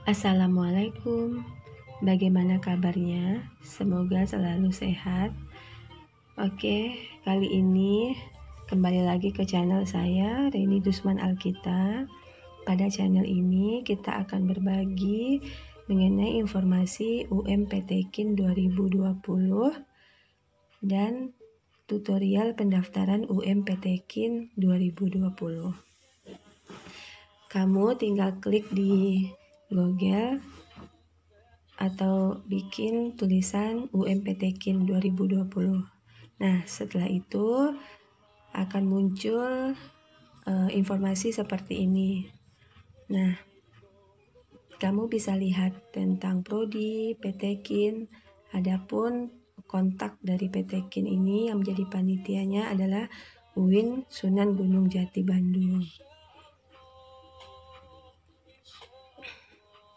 Assalamualaikum, bagaimana kabarnya? Semoga selalu sehat. Oke, kali ini kembali lagi ke channel saya, Reni Dusman Alkita. Pada channel ini kita akan berbagi mengenai informasi UMPTKIN 2020 dan tutorial pendaftaran UMPTKIN 2020. Kamu tinggal klik di Google atau bikin tulisan UMPTKIN 2020. Nah, setelah itu akan muncul informasi seperti ini. Nah, kamu bisa lihat tentang prodi, PTKIN, adapun kontak dari PTKIN ini yang menjadi panitianya adalah UIN Sunan Gunung Jati Bandung.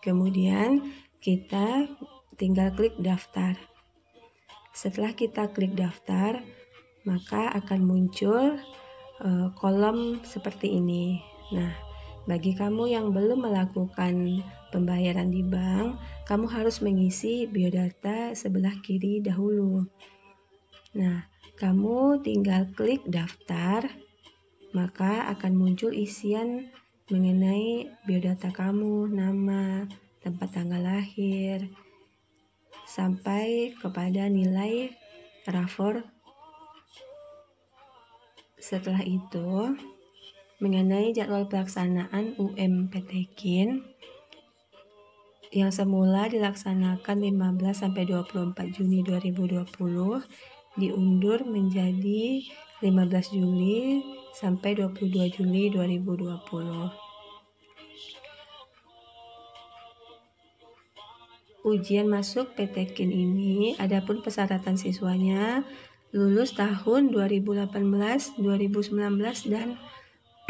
Kemudian kita tinggal klik daftar. Setelah kita klik daftar, maka akan muncul kolom seperti ini. Nah, bagi kamu yang belum melakukan pembayaran di bank, kamu harus mengisi biodata sebelah kiri dahulu. Nah, kamu tinggal klik daftar, maka akan muncul isian mengenai biodata kamu, nama, tempat tanggal lahir, sampai kepada nilai rapor. Setelah itu, mengenai jadwal pelaksanaan UMPTKIN yang semula dilaksanakan 15-24 Juni 2020 diundur menjadi 15 Juli sampai 22 Juli 2020. Ujian masuk PTKIN ini, adapun persyaratan siswanya lulus tahun 2018, 2019, dan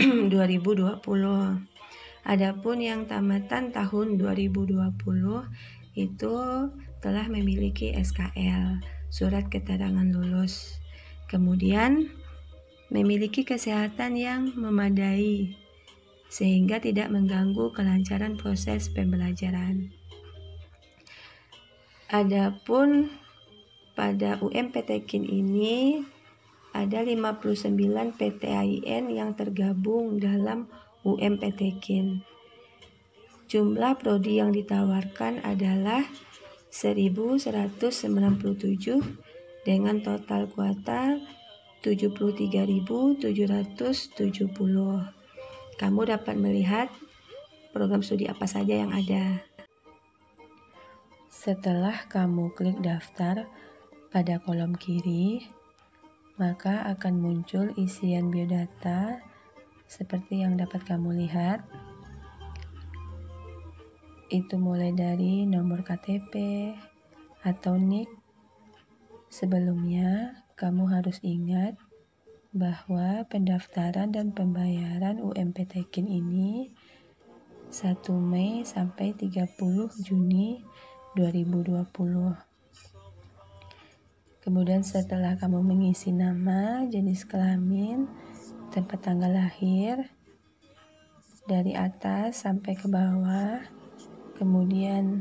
2020. Adapun yang tamatan tahun 2020 itu telah memiliki SKL, surat keterangan lulus. Kemudian memiliki kesehatan yang memadai sehingga tidak mengganggu kelancaran proses pembelajaran. Adapun pada UMPTKIN ini ada 59 PTAIN yang tergabung dalam UMPTKIN. Jumlah prodi yang ditawarkan adalah 1.197 dengan total kuota 73.770. Kamu dapat melihat program studi apa saja yang ada. Setelah kamu klik daftar pada kolom kiri, maka akan muncul isian biodata seperti yang dapat kamu lihat. Itu mulai dari nomor KTP atau NIK. Sebelumnya, kamu harus ingat bahwa pendaftaran dan pembayaran UMPTKIN ini 1 Mei sampai 30 Juni 2020. Kemudian setelah kamu mengisi nama, jenis kelamin, tempat tanggal lahir, dari atas sampai ke bawah, kemudian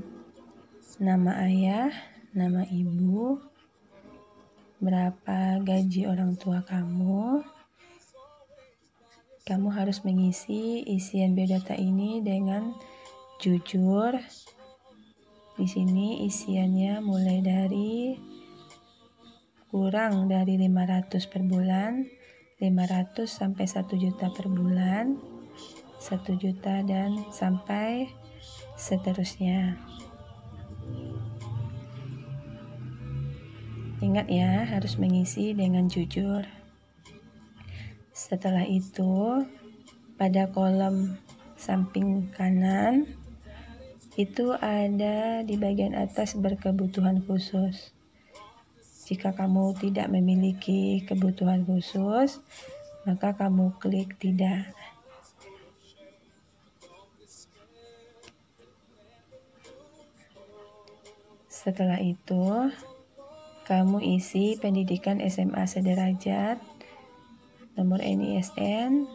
nama ayah, nama ibu, berapa gaji orang tua kamu. Kamu harus mengisi isian biodata ini dengan jujur. Di sini isiannya mulai dari kurang dari 500 per bulan, 500 sampai 1 juta per bulan, 1 juta dan sampai seterusnya. Ingat ya, harus mengisi dengan jujur. Setelah itu, pada kolom samping kanan itu ada di bagian atas berkebutuhan khusus. Jika kamu tidak memiliki kebutuhan khusus, maka kamu klik tidak. Setelah itu, kamu isi pendidikan SMA sederajat, nomor NISN,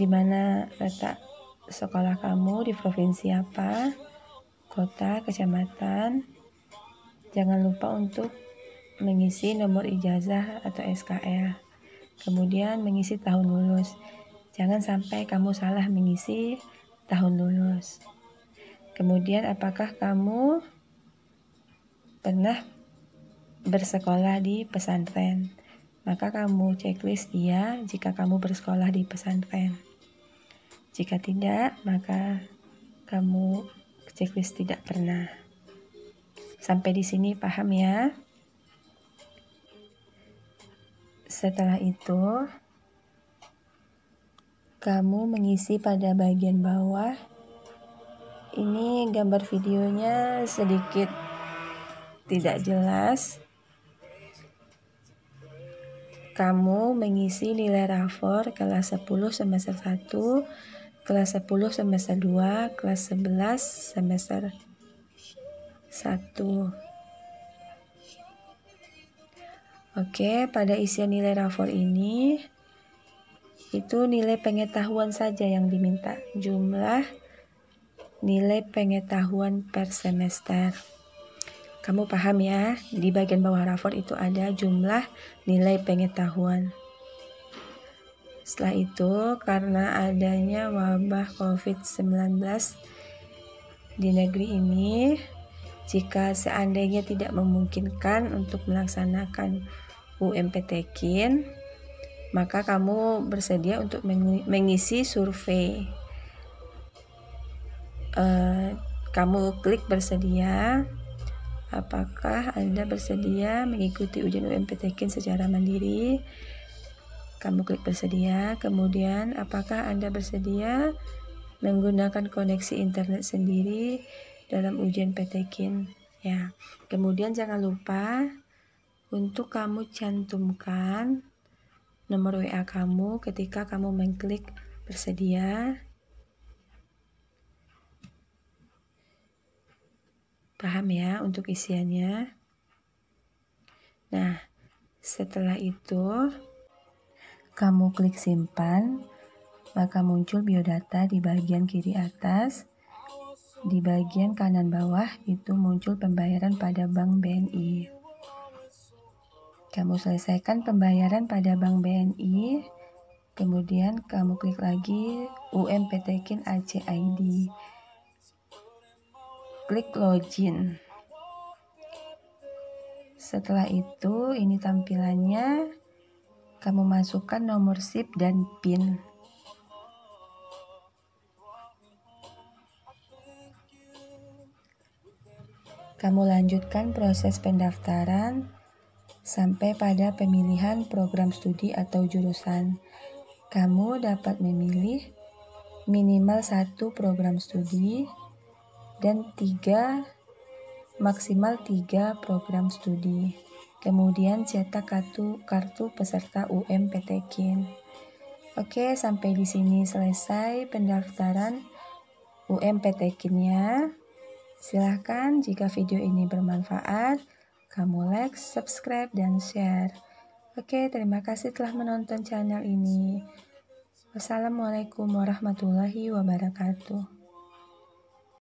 di mana letak sekolah kamu, di provinsi apa, kota, kecamatan. Jangan lupa untuk mengisi nomor ijazah atau SKL. Kemudian mengisi tahun lulus. Jangan sampai kamu salah mengisi tahun lulus. Kemudian apakah kamu pernah bersekolah di pesantren? Maka kamu checklist iya jika kamu bersekolah di pesantren. Jika tidak, maka kamu checklist tidak pernah. Sampai di sini paham ya? Setelah itu, kamu mengisi pada bagian bawah. Ini gambar videonya sedikit tidak jelas. Kamu mengisi nilai rapor kelas 10 semester 1, kelas 10 semester 2, kelas 11 semester 1. Oke, pada isian nilai rapor ini itu nilai pengetahuan saja yang diminta, jumlah nilai pengetahuan per semester. Kamu paham ya, di bagian bawah rapor itu ada jumlah nilai pengetahuan. Setelah itu, karena adanya wabah COVID-19 di negeri ini, jika seandainya tidak memungkinkan untuk melaksanakan UMPTKIN, maka kamu bersedia untuk mengisi survei. Kamu klik bersedia. Apakah Anda bersedia mengikuti ujian UMPTKIN secara mandiri? Kamu klik bersedia. Kemudian apakah Anda bersedia menggunakan koneksi internet sendiri dalam ujian PTKIN? Ya. Kemudian jangan lupa untuk kamu cantumkan nomor WA kamu ketika kamu mengklik bersedia. Paham ya untuk isiannya? Nah, setelah itu kamu klik simpan, maka muncul biodata di bagian kiri atas. Di bagian kanan bawah itu muncul pembayaran pada Bank BNI. Kamu selesaikan pembayaran pada Bank BNI, kemudian kamu klik lagi UMPTKIN AC ID. Klik login. Setelah itu, ini tampilannya. Kamu masukkan nomor SIP dan PIN. Kamu lanjutkan proses pendaftaran sampai pada pemilihan program studi atau jurusan. Kamu dapat memilih minimal 1 program studi dan maksimal 3 program studi. Kemudian cetak kartu peserta UMPTKIN. Oke, sampai di sini selesai pendaftaran UMPTKIN-nya. Silahkan jika video ini bermanfaat, kamu like, subscribe, dan share. Oke, terima kasih telah menonton channel ini. Wassalamualaikum warahmatullahi wabarakatuh.